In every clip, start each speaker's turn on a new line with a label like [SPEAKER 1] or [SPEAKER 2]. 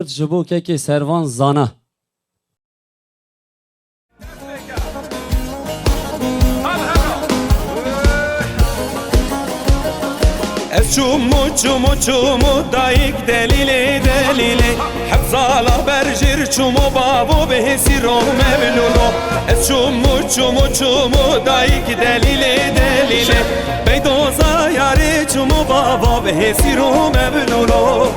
[SPEAKER 1] Kurd ji bo kekê servan zana.
[SPEAKER 2] Ez çumu dayık delile delile Hepzala berjir çumu babu behesiro mevlulo Ez çumu dayık delile delile Beydoza yare çumu babu behesiro mevlulo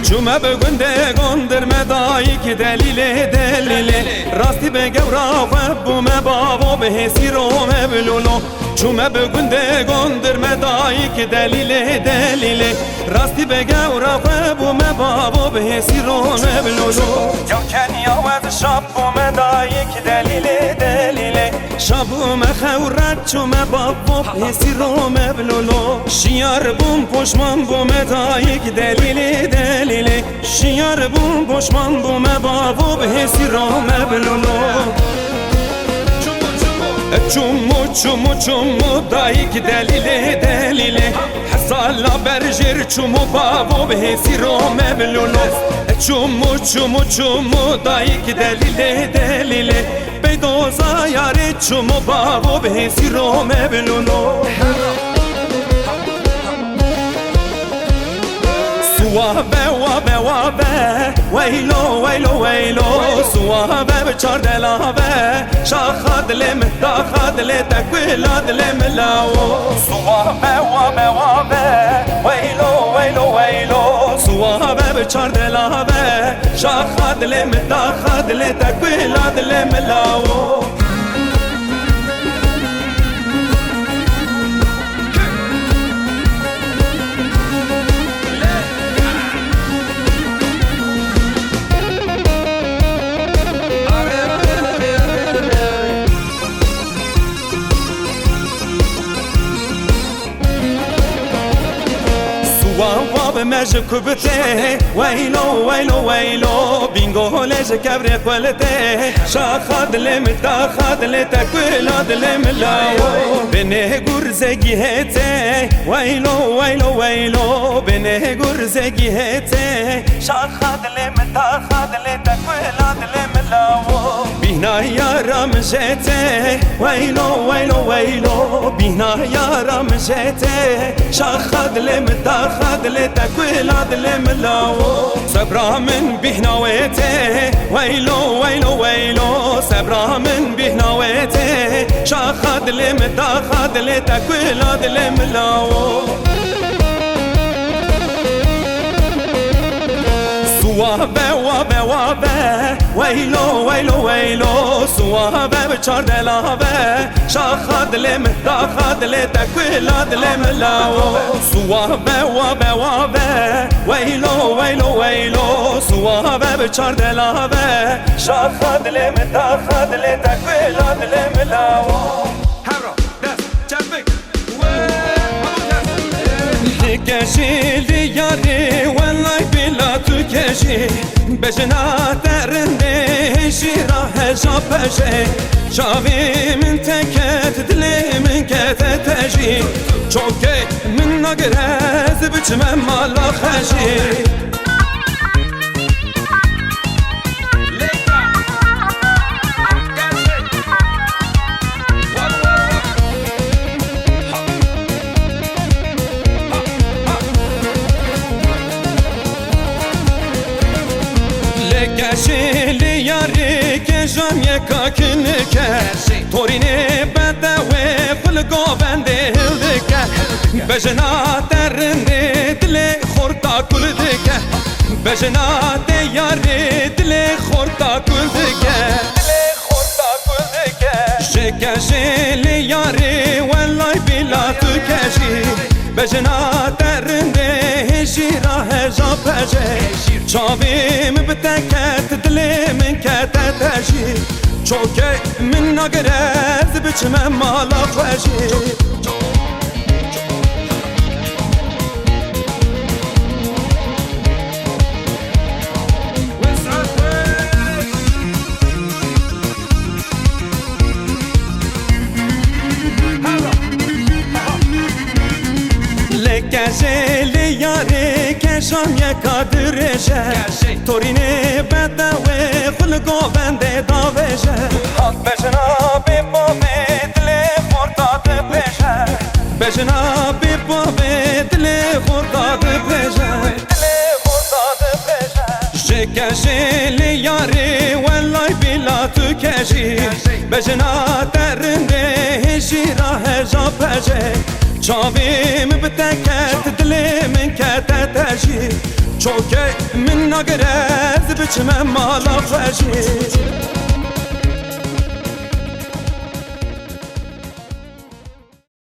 [SPEAKER 2] Çume bugünde gondırme dayık delile delile Rasti be gevra ve bu me babo behesiro mevlulo Çume bugünde gondırme dayık delile delile Rasti be gevra ve bu me babo behesiro mevlulo Yavken yavet şab bu me dayık delile delile Şabu me khevrat çume babo behesiro mevlulo Şiyar bum poşman bu me dayık delile delile Şiyar bum poşman bu me babo behesiro mevlulo Çumu dayık delile delile Hasala berjir çumu babo behesiro mevlulo Çumu dayık delile delile Beydoza yare çumu babo behesiro mevlulo Wabe Weylo Suabe bçar delabe Şaha dilim daha dile tekvila dilim lao Suabe Weylo Suabe bçar delabe Şaha dilim daha dile tekvila dilim lao Wabe mej kubte Weylo Bingo lej kevre kwalite Şaha dilim daha dile tekvila dilim lao Beni gurzegi hete Weylo Beni gurzegi hete Şaha dilim daha dile tekvila dilim lao Bina yaram jete Weylo Bina yaram jete Şaha dilim daha dile tekvila dilim lao Sebra min bihnavete Weylo Sebra min bihnavete Şaha dilim daha dile tekvila dilim lao Wabe Weylo Suabe bçar delabe Şaha dilim daha dile tekvila dilim lao Suabe Weylo Suabe bçar delabe Şaha dilim daha dile tekvila dilim lao Keşildi yari vallahi bila tu keşi Bejna derinde şira heja peşe Şavimin teket dilimin kete teji Çok kek min nagrez biçmem mala xeşi Keşili yari keşan yekakınike Torine bedewe fılgo bende hildike Bejna derinde dile khorta kuldike Bejna de yari dile khorta kuldike Keşili yari vallahi bila tu keşi Bejna derinde şira heja peşe Çavim biteket dilimin kete teşi Çoke min nagrez biçmem mala xeşi شان یکا درجه تورینه بدوه خلقو بنده داوجه بجنا بیبو بیدل خورتاد بجه بجنا بیبو بیدل خورتاد بجه شکشی یاری والای بیلا تو کشی بجنا درنده هشی راه جا پجه چاویم بتکت دلی من کت تجی چوکه من نگرز بچم مالا فجی